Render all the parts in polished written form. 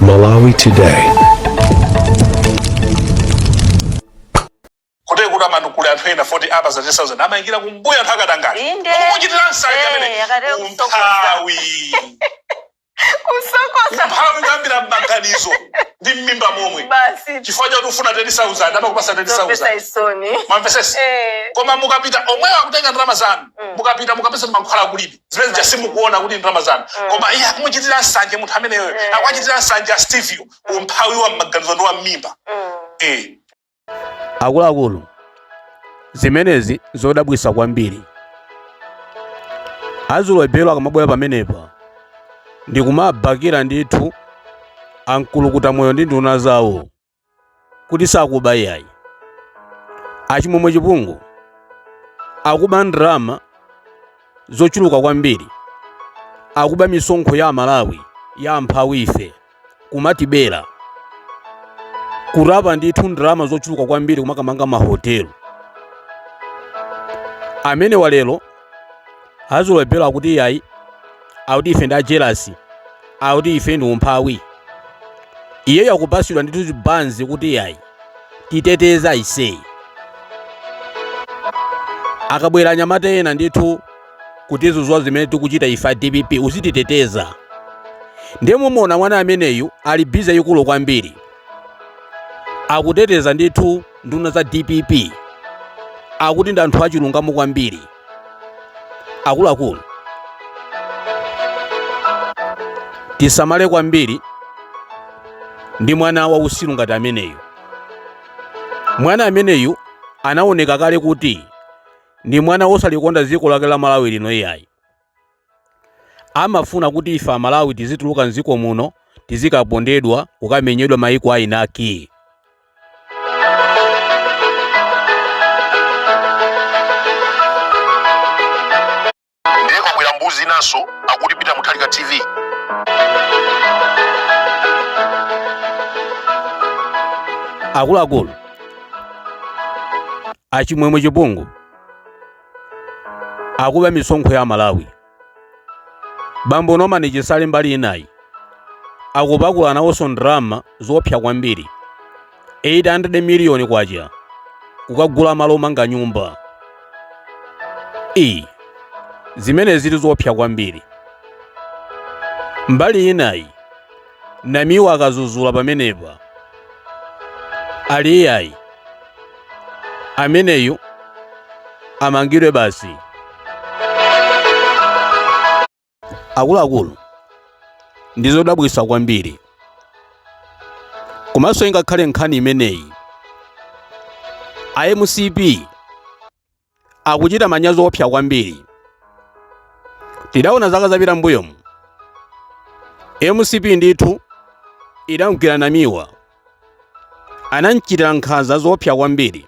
Malawi Today. Kote kuti amanukule anthu ena 40 apa za 10,000 amayikira kumbuya anthu akadangala ukuchitira nsanja amene umphawi umphawi kuyambira m'maganizo ndi m'mimba momwe chifukwa choti ufuna 10,000 amakupasa 10,000 mamvesese koma mukapita omwewa akutenga ndalama zanu mukapita mukapesa mankhwala kulibe zimene simukuona kuti ndalama zanu koma iye akumuchitira nsanja munthu ameneyo akwachitira nsanja Stevie umphawi wa m'maganizo ndi wa m'mimba akuluakulu zimenezi zodabwisa kwambiri. Azulobelo akamabwera pamenepa ndikumabakira ndithu ankulukuta moyo ndi nduna zawo kuti sakuba yayi. Achimwemwe chipungu akuba ndrama zochuluka kwambiri, akuba misonkho ya Malawi ya amphawi ife kumatibera kurapa ndithu ndrama zochuluka kwambiri kumakamanga mahotelo amene walero azulobelo akuti yayi akuti ife nda jealousy akuti ife ndi umphawi. Iye yakupasidwa ndithu zibanzi kuti yayi titeteza iseyi. Akabwera anyamata ena ndithu kuti zozwa zimene tikuchita ife DPP uzititeteza. Ndiye mumona mwana ameneyu ali bize yikulu kwambiri akuteteza ndithu nduna za DPP akuti ndi anthu achilungamo kwambiri. Akuluakulu tisamale kwambiri ndi mwana wa usilu ngati ameneyu. Mwana ameneyu anaoneka kale kuti ndi mwana wosalikonda dziko lake la Malawi lino. Iyayi amafuna kuti ife Amalawi tizituluka mdziko muno tizikapondedwa kukamenyedwa maiko ayinaki. ndeko kwera mbuzi naso akuti pita Mutharika TV. Akuluakulu achimwemwe chipungu akuba misonkho ya Malawi. Bambo Norman Chisale mbali inayi akupakula nawonso ndrama zopsa kwambiri 800 miliyoni kwacha kukagula malo omanga nyumba. Zimene zili zopsa kwambiri. Mbali inayi Namiwa akazuzula pamenepa ali iyayi ameneyu amangidwe basi. Akuluakulu ndizodabwisa kwambiri komanso ingakhale nkhani imeneyi MCP akuchita manyazi opsa kwambiri. Tidaona zaka zapita mbuyomu MCP ndithu idamgwira Namiwa anamchitira nkhanza zopsa kwambiri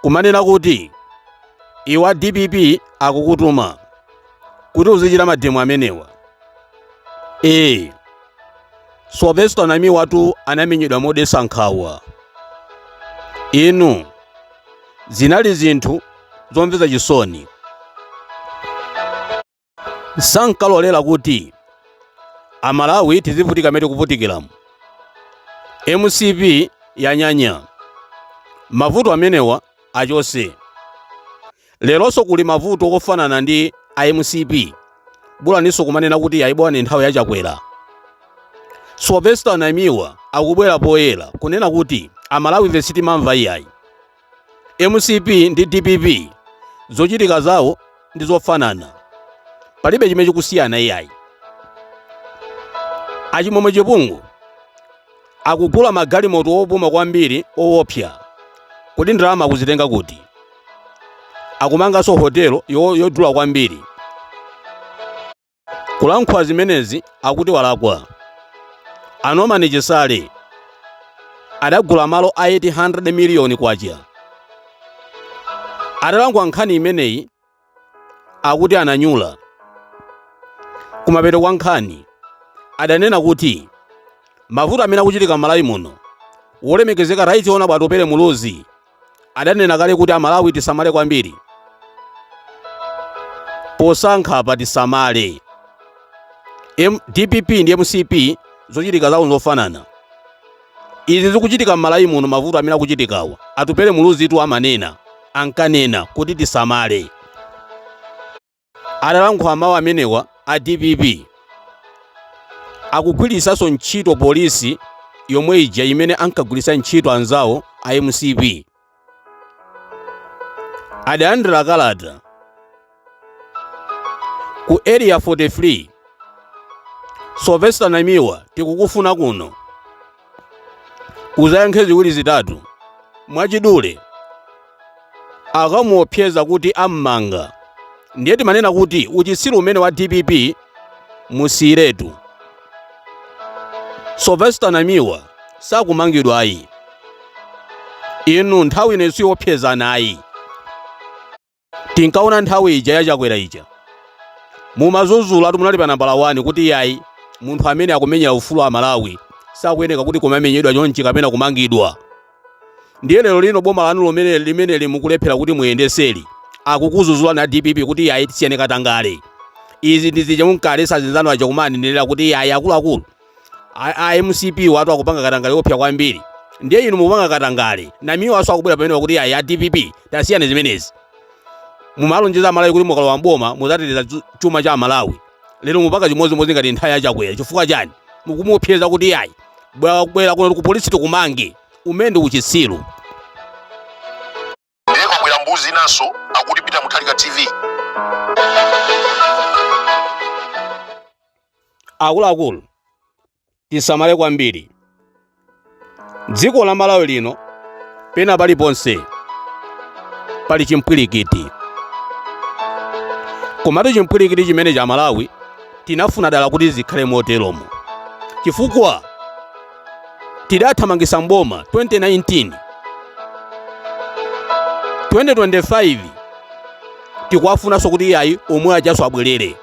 kumanena kuti iwa DPP akukutuma kuti uzichita mademo amenewa. Sylvester Namiwa tu anamenyedwa modesa nkhawa. Inu zinali zinthu zomvetsa chisoni. Sankalolera kuti Amalawi tizivutika mete kuvutikiramu. MCP yanyanya mavuto amenewa achose. Leronso kuli mavuto ofanana ndi MCP bulaniso kumanena kuti yayibwa ni nthawi yachakwera. Sylvester Namiwa akubwera poyera kunena kuti Amalawi vesiti mamva iyayi. MCP ndi DPP zochitika zawo ndi zofanana, palibe chimene chikusiyana iyayi. Achimwemwe chipungu akugula magalimoto opuma kwambiri owopsa kuti ndalama akuzitenga kuti. Akumanganso hotelo yodula kwambiri. Kulankhula zimenezi akuti walakwa. Norman Chisale adagula malo a 800 miliyoni kwacha. Atalankhula nkhani imeneyi akuti ananyula. Kumapeto kwa nkhani adanena kuti mavuto amene akuchitika Malawi muno wolemekezeka raiti ona bwatopere muluzi adanena kale kuti Amalawi tisamale kwambiri. Posankha pa tisamale. DPP ndi MCP zochitika zawo zofanana. Izi zikuchitika m'Malawi muno, mavuto amene akuchitikawa atupele muluzi itu ankanena kuti tisamale. Atalankhula mawu amenewa a DPP akugwirisanso ntchito polisi yomwe ija imene ankagwirisa ntchito anzawo a MCP. Adalandira kalata ku area 43, Sylvester Namiwa tikukufuna kuno uzayankhe ziwiri zitatu mwachidule, akamuopseza kuti ammanga. Ndiye timanena kuti uchitsiru umene wa DPP musiretu. Sylvester Namiwa sakumangidwa ayi, inu nthawi ine siyopsezana ayi. Tinkaona nthawi ija yachakwera ija mumazuzula munali pa nambala 1 kuti yayi munthu amene akumenyera ufulu wa Malawi sakuyeneka kuti kumamenyedwa chonchi kapena kumangidwa. Ndiye lero lino boma lanu limene limukulephera kuti muyendeseli akukuzuzula na DPP kuti yayi tisiyane katangale. Izi ndizije munkalesa zinzano aja kumanenera kuti yayi akuluakulu a MCP watu akupanga katangale opya kwambiri. Ndiye inu mupanga katangale Namiwa aso akubwera pamene kuti yayi a DPP tasiyane zimenezi. Mumalonjeza Malawi kuti mukalowa mboma muzateteza chuma cha Malawi. Lero mupaka chimozimozi ngati nthawi yachakwera. Chifukwa chani? Mukumuopseza kuti yayi bwera kuno ku polisi tikumange. Umende uchitsiru. Ndeko kwera mbuzi naso akutipita Mutharika TV. Akuluakulu tisamale kwambiri. Dziko la Malawi lino pena paliponse pali chimpwirikiti. Komatu chimpwirikiti chimene cha Malawi tinafuna dala kuti zikhale moteromo. Chifukwa tidathamangisa mboma 2019, 2025 tikwafunanso kuti yayi omwe ajaso abwerere.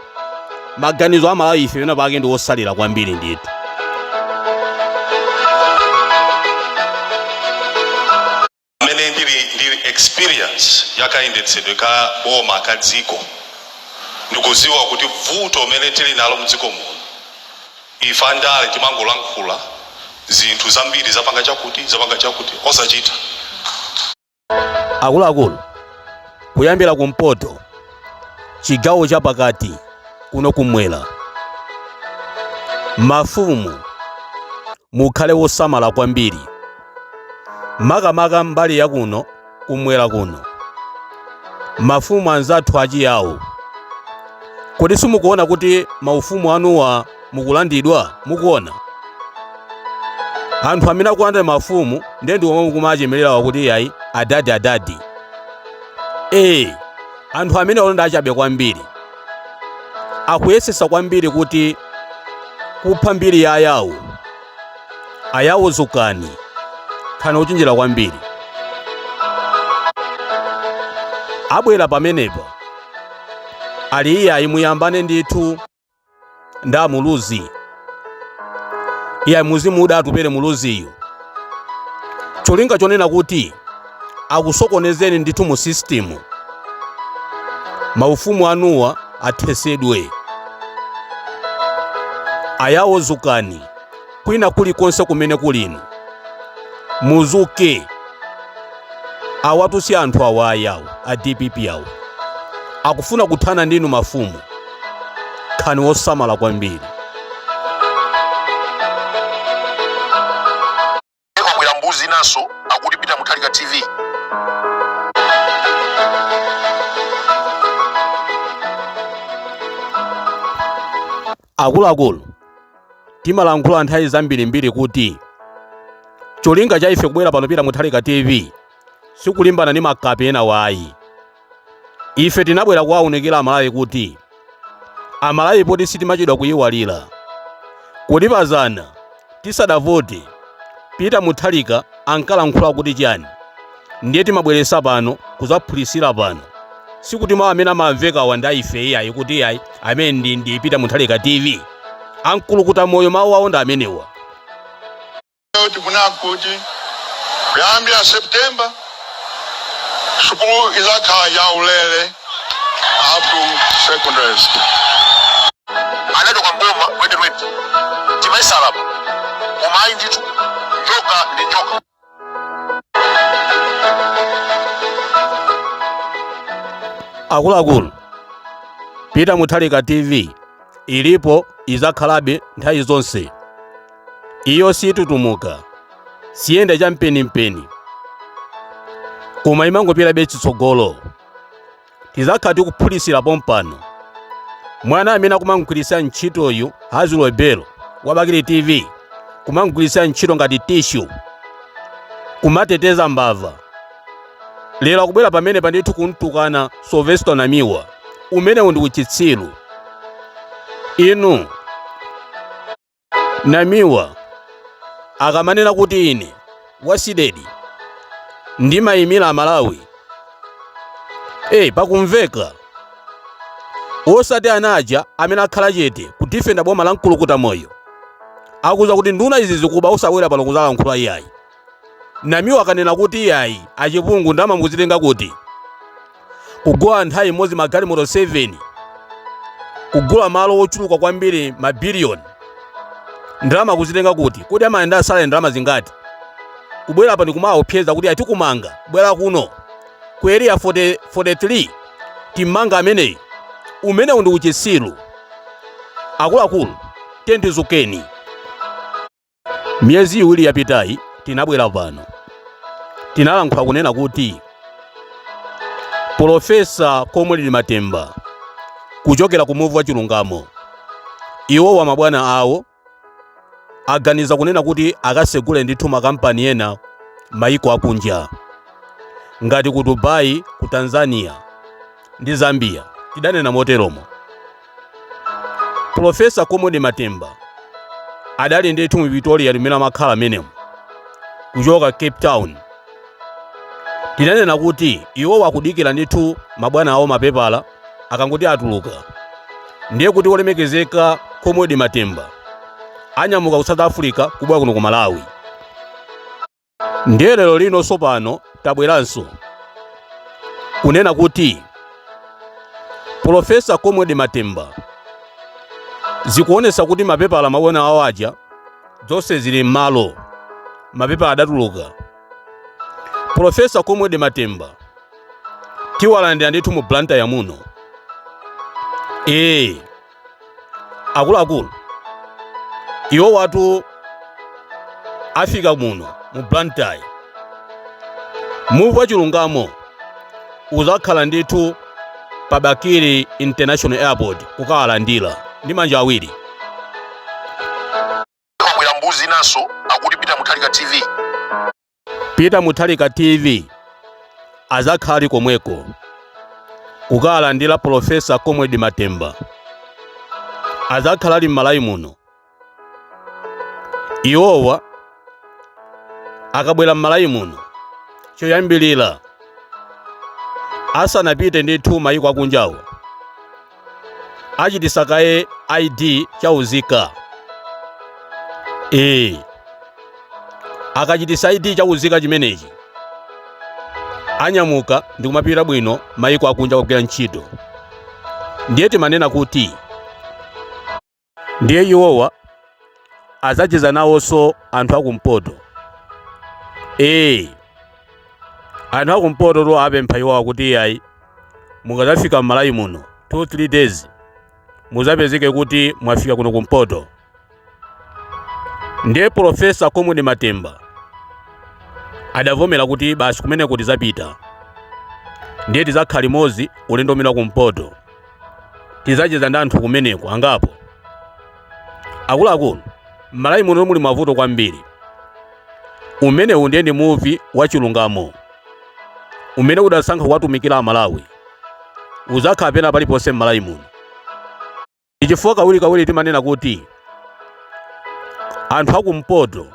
Maganizo a Malawi ife pena pake ndi osalira kwambiri ndithu. Mene ndili experience yakayendetsedwe ka boma ka dziko ndikuziwa kuti vuto mene tili nalo mdziko muno ifa ndale timangolankhula zinthu zambiri zapanga chakuti osachita. Akuluakulu kuyambira kumpoto chigawo cha pakati kuno kumwera mafumu mukhale wosamala kwambiri. Makamaka mbali ya kuno kumwera kuno mafumu anzathu achiyawo. Kodi simukuona kuti maufumu anuwa mukulandidwa? Mukuona anthu amene akulandira mafumu ndi omwe mukumachemerera wakuti yayi adadi. Anthu amene olonda achabe kwambiri akuyesesa kwambiri kuti kupha mbiri ya ayawo zukani kana uchinjira kwambiri. Abwera pamenepa ali iyayi muyambane ndithu nda muluzi iyayi muzimuda atupere muluziyo. Cholinga chonena kuti akusokonezeni ndithu mu system maufumu anuwa athesedwe. Ayawo zukani kwina kulikonse kumene kulino muzuke. Awatu si anthu awa ayawo a DPP yawo akufuna kuthana ndinu mafumu. Khani wosamala kwambiri. Ndeko kwera mbuzi naso akutipita Mutharika TV. Akuluakulu timalankhula nthawi zambirimbiri kuti cholinga cha ife kubwera pano pita Mutharika TV sikulimbana ni makapi ena wayi. Ife tinabwera kuwaonekera Amalawi kuti Amalawi poti sitimachedwa kuyiwalira kuti pazana tisadavote Peter Mutharika ankalankhula kuti chani. Ndiye timabweresa pano kuzaphulisira pano sikuti mawu amene amamveka wanda ife iyayi kuti yayi amene ndi Peter Mutharika TV ankulukuta moyo mawu awo ndi amenewa. Tikunakuti kuyambira September sukulu izakhala yaulere up to secondary school. Anato kwa mboma wete timaisala Umayi nditu njoka ndi njoka. Akuluakulu, Peter Mutharika TV ilipo izakhalabe nthawi zonse. Iyo situtumuka, siyenda cha mpeni, koma imangopitabe chitsogolo. Tizakhala tikuphulisira pompano. Mwana amene akumangwirisa ntchitoyu Hazulo Bello wabakili TV kumangwirisa ntchito ngati tissue, kumateteza mbava. Lero akubwera pamene pandithu kumtukana Sylvester Namiwa, umenewu ndi uchitsiru. Inu Namiwa akamanena kuti ine wasidedi ndimayimira Malawi, pakumveka. Osati anaja amene akhala chete kudifenda boma la mkulukuta moyo akuza kuti nduna izi zikuba usawera pano kuzalankhula iyayi. Namiwa akanena kuti iyayi achipungu ndamamuzitenga kuti kugula nthawi imodzi magalimoto 7, kugula malo ochuluka kwambiri mabiliyoni, ndalama kuzitenga kuti kodi amayenda asala ndalama zingati. Kubwera pano kumaopseza kuti atikumanga bwera kuno ku area 43 timanga ameneyi, umenewu ndi uchitsiru. Akuluakulu, tendizukeni. Miyezi iwiri yapitayi tinabwera pano tinalankhula kunena kuti Profesa Comrade Matemba kuchokera ku muvu wa Chilungamo, iwo wa mabwana awo aganiza kunena kuti akasegule ndithu makampani ena maiko akunja ngati ku Dubai, ku Tanzania ndi Zambia. Tidanena moteromo. Profesa Comrade Matemba adali ndithu mu Victoria limene amakhala amenemo kuchoka Cape Town. Tidanena kuti iwo wakudikira ndithu mabwana awo mapepala akangoti atuluka, ndiye kuti olemekezeka Comrade Matemba anyamuka ku South Africa kubwera kuno ku Malawi. Ndiye lero lino sopano tabweranso kunena kuti Profesa Comrade Matemba zikuonesa kuti mapepala mabwana awo aja zonse zili m'malo, mapepala adatuluka. Profesa Comrade Matemba tiwalandira ndithu mu Blantyre muno. Akuluakulu, iwo watu afika muno mu Blantyre, muvu wa Chilungamo uzakhala ndithu pa Bakiri International Airport kukawalandira ndi manja awiri. Kamwera mbuzi naso akuti Peter Mutharika TV. Peter Mutharika TV azakhala komweko kukawalandira Profesa Comrade Matemba. Azakhala ali m'Malawi muno. Iwowa akabwera m'Malawi muno choyambilira asanapite ndithu maiko akunjawo achitisakaye ID chauzika. Akachitisa ID chauzika chimenechi anyamuka ndi kumapita bwino maiko akunja kugwira ntchito. Ndiye timanena kuti ndiye iwowa azacheza nawonso anthu akumpoto. Anthu akumpoto to apempha iwowa kuti iyayi mukazafika m'Malawi muno 2-3 days muzapezeke kuti mwafika kuno kumpoto. Ndiye Profesa Comrade Matemba adavomera kuti basi kumene kuti zapita. Ndiye tizakhala limodzi ulendo umene kumpoto, tizacheza ndi anthu kumeneko angapo. Akuluakulu, m'Malawi muno muli mavuto kwambiri. Umenewu ndiye ndi muvi wa Chilungamo umene udasankha kuwatumikira Malawi uzakhala pena paliponse m'Malawi muno. Ichifukwa kawirikawiri timanena kuti anthu akumpoto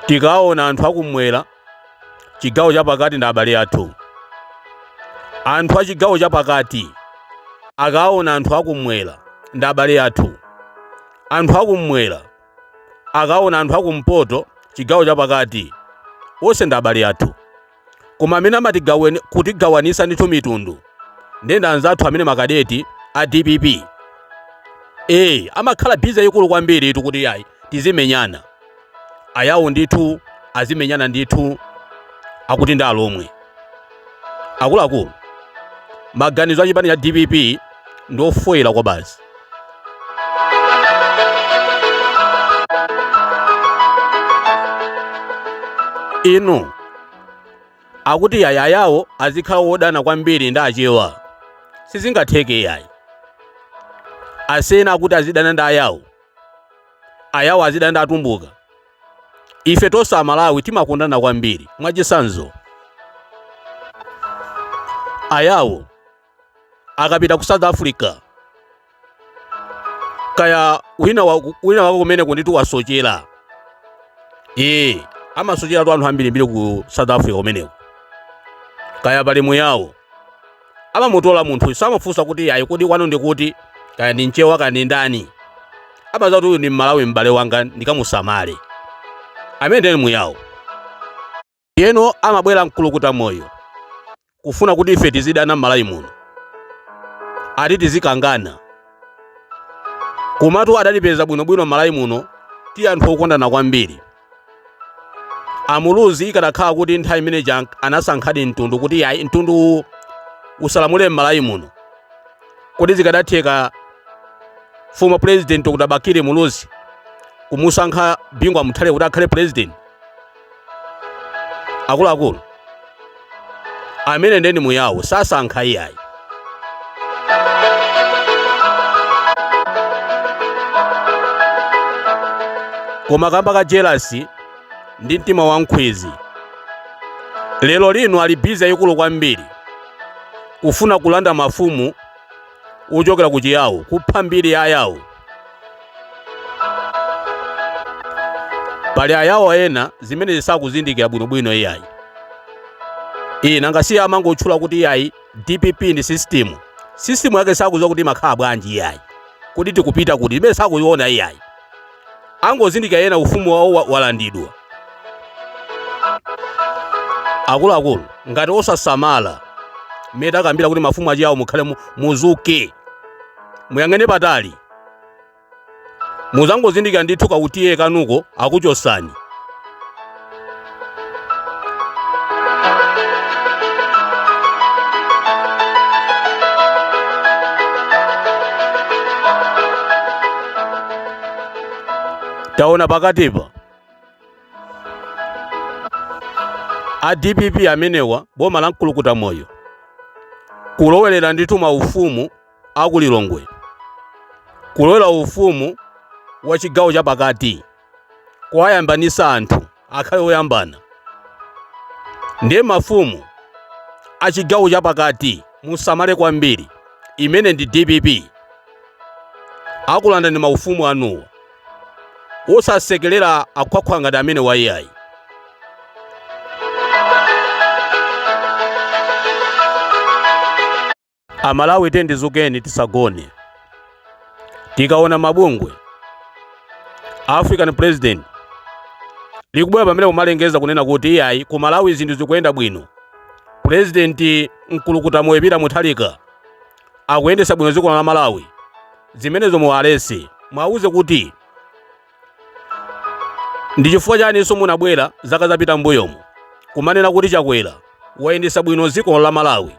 tikaona anthu akumwera chigawo chapakati ndi abale athu. Anthu achigawo chapakati akaona anthu akumwera ndi abale athu. Anthu akumwera akaona anthu akumpoto chigawo chapakati onse ndi abale athu. Koma amene kutigawanisa ndithu mitundu ndi anzathu amene makadeti a DPP. Amakhala biza ikulu kwambiri itu kuti yayi tizimenyana, ayawo ndithu azimenyana ndithu akuti ndi alomwe. Akuluakulu, maganizo a chipani cha DPP ndi ofoera kwa basi. Inu akuti yayawo azikhala wodana kwambiri ndi achewa, sizingatheke yayi. Asena akuti azidana ndi ayawo azidana ndi atumbuka. Ife tonse Amalawi timakondana kwambiri mwachisanzo. Ayawo akapita ku South Africa, kaya wina wako kumene kunditu wasochera, amasochera tu anthu ambirimbiri ku South Africa kumeneko. Kaya pali muyawo amamutola munthu, samafunsa kuti yayi kodi kwanu ndikuti, kaya ndi mchewa kaya ndi ndani. Amaza kuti ndi Malawi m'bale wanga ndikamusamale. Amene ndi muyawo. Yeno amabwera mkulukuta moyo kufuna kuti ife tizidana m'Malawi muno, ati tizikangana. Komatu adatipeza bwinobwino m'Malawi muno ti anthu okondana kwambiri. Amuluzi ikanakhala kuti nthawi imene anasankhadi mtundu kuti yayi mtundu usalamule m'Malawi muno, kuti zikadatheka former president Dr. Bakire Muluzi kumusankha Bingwa Mutale kuti akhale president. Akuluakulu, amene ndeni muyawo sasankha iyayi. Koma kamba ka jealousy ndi mtima wankhwezi, lero lino ali biza ikulu kwambiri kufuna kulanda mafumu ochokera ku Chiyawo, kupha mbiri ya ayawo. Pali ayawo ena zimene zisakuzindikira bwinobwino iyayi. Nanga siya amangotchula kuti iyayi DPP ndi system yake sakuziwa kuti makhala bwanji iyayi, kuti tikupita kuti imene sakuiona iyayi. Angozindikira ena ufumu wawo walandidwa. Akuluakulu, ngati osasamala mmene akambira kuti mafumu achiyawo mukhale muzuke, muyang'ane patali, muzangozindikira ndithu kautiye kanuko akuchosani. Taona pakatipa a DPP amenewa boma la mkulukuta moyo kulowelera ndithu maufumu akulilongwe, kulowera ufumu wa chigawo cha pakati, kuwayambanisa anthu akhale oyambana. Ndiye mafumu a chigawo cha pakati musamale kwambiri, imene ndi DPP akulanda ndi maufumu anuwa, osasekelera akhwakhwa ngati amene wayiyayi. Amalawi tendizukeni tisagone. Tikaona mabungwe African president likubwera pamene kumalengeza kunena kuti iyayi ku Malawi zinthu zikuyenda bwino, president mkulukuta moyo Peter Mutharika akuyendesa bwino dziko la Malawi, zimenezo muwalese mwauze kuti ndi chifukwa chani so munabwera zaka zapita mbuyomo kumanena kuti chakwera wayendesa bwino dziko la Malawi.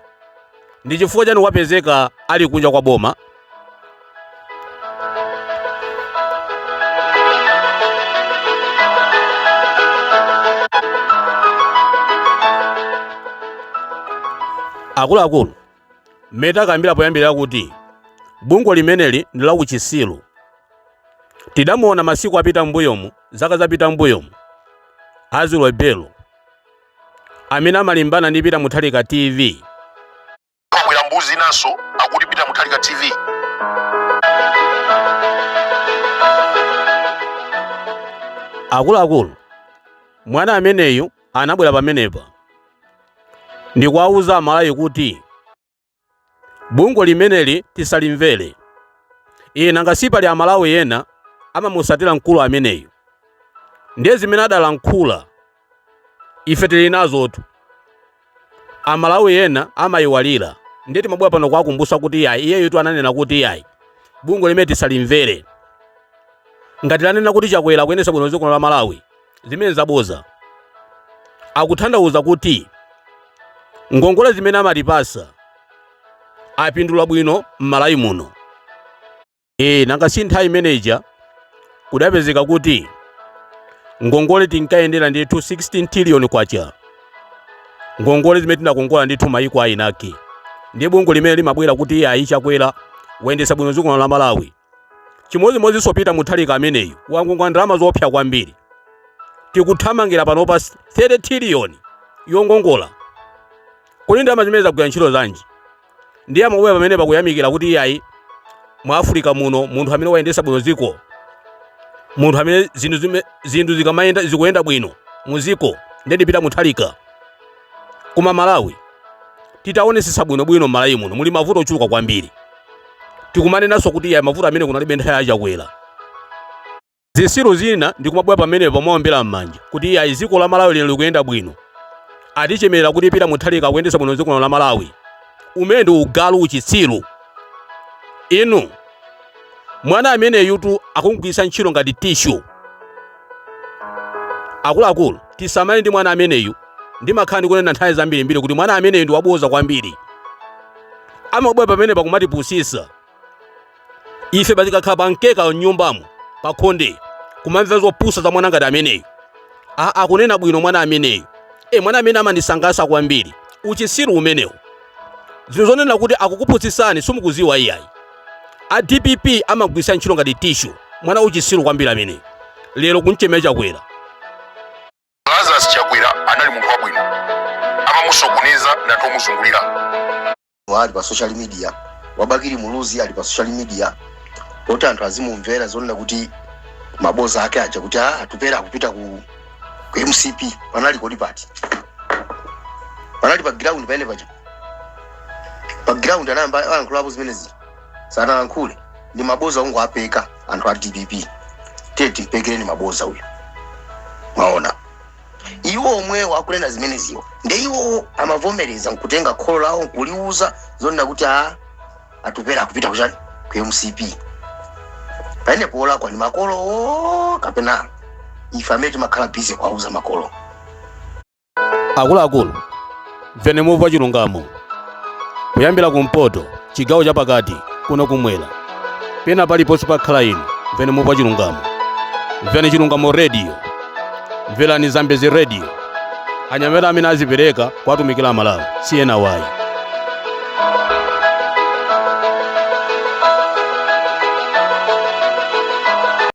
Ndi chifukwa chani wapezeka ali kunja kwa boma. Akuluakulu, mmene akambira poyambira kuti bungwe limeneli ndi la uchisilu. Tidamuona masiku apita mbuyomu, zaka zapita mbuyomu, Azilo Bello amene amalimbana ndi Peter Mutharika TV. Kamwera mbuzi naso akuti Peter Mutharika TV. Akuluakulu, mwana ameneyu anabwera pamenepa ndi kuwauza Amalawi kuti bungwe limeneli tisalimvere. Nanga sipali Amalawi ena amamusatira mkulu ameneyu. Ndiye zimene adalankhula ife tili nazotu. Amalawi ena amayiwalira. Ndiye timabwera pano kuwakumbutsa kuti iyeyo tu ananena kuti iyayi bungwe limene tisalimvere. ngati lanena kuti Chakwera akuyendetsa bwino dziko la Malawi, zimene zaboza. Akutanthauza kuti ngongole zimene amatipasa apindula bwino m'Malawi muno. Nanga si nthawi imeneja kudapezeka kuti ngongole tinkayendera ndithu 16 trillion kwacha. Ngongole zimene tinakongola ndithu mayiko ayinaki. Ndiye bungwe limene limabwera kuti ayi Chakwera wayendetsa bwino dziko la Malawi. Chimodzimodzi sopita muthalika ameneyu wangongola ndalama zopsa kwambiri. Tikuthamangira panopa 30 trillion yongongola. Kodi ndalama zimene zagwira ntchito zanji? Ndiye amabwera pamene pakuyamikira kuti ayi mu Africa muno munthu amene wayendetsa bwino dziko, munthu amene zinthu zikamayenda zikuyenda bwino muziko ndipita muthalika. Koma Malawi titaonesesa bwino Malawi muno muli mavuto ochuluka kwambiri. Tikumanenanso kuti mavuto amene kunalibe nthawi ya Chakwera. Zisiru zina ndikumabwera pamene pamuombera m'manja kuti ayi dziko la Malawi lino likuyenda bwino. Atichemerera kuti pita muthalika kuyendetsa bwino dziko la Malawi. Umene ndi ugalu uchitsiru. Inu mwana amene yutu akungwisa ntchito ngati tishu. Akuluakulu tisamale ndi mwana ameneyu. Ndimakhala ndikunena nthawi zambirimbiri kuti mwana ameneyu ndi waboza kwambiri. Amabwera pamene pakumatipusisa. Ife patikakhala pankeka m'nyumbamo pakhonde kumamva zopusa za mwana ngati ameneyu. Akunena bwino mwana ameneyu. Mwana amene amandisangalatsa kwambiri. Uchitsiru umenewu. Zinthu zonena kuti akukupusitsani simukuziwa iyayi. A DPP amagwisa ntchito ngati tishu. Mwana uchitsiru kwambiri ameneyu. Lero kunchemera Chakwera. Lazarus Chakwera anali munthu wabwino. Amamusokoneza natomuzungulira. Ali pa social media, Wabakiri Muluzi ali pa social media. Oti anthu azimumvera zonena kuti maboza ake aja kuti atupera kupita ku MCP. Panali kodi pati. Panali pa ground pene paja. Pa ground anamba ankulapo zimenezi. Sana ankule ndi maboza ongo apeka anthu a DPP. Tete mpekere ni maboza uyo. Maona. Iwo omwe wakunena zimeneziwo. Nde iwo amavomereza nkutenga kholo lawo nkuliuza zonena kuti atupera kupita kuchani ku MCP. Pene pola kwa ni makolo kapena ifameti makhala busy kwauza makolo. Akuluakulu mvene mumva chilungamo. Kuyambira kumpoto chigawo chapakati kuno kumwera. Pena paliponse pakhala inu mvene mumva chilungamo. Mvene Chilungamo Radio. Mverani Zambezi Radio. Anyamera amene azipereka kwa atumikira Malawi. CNY.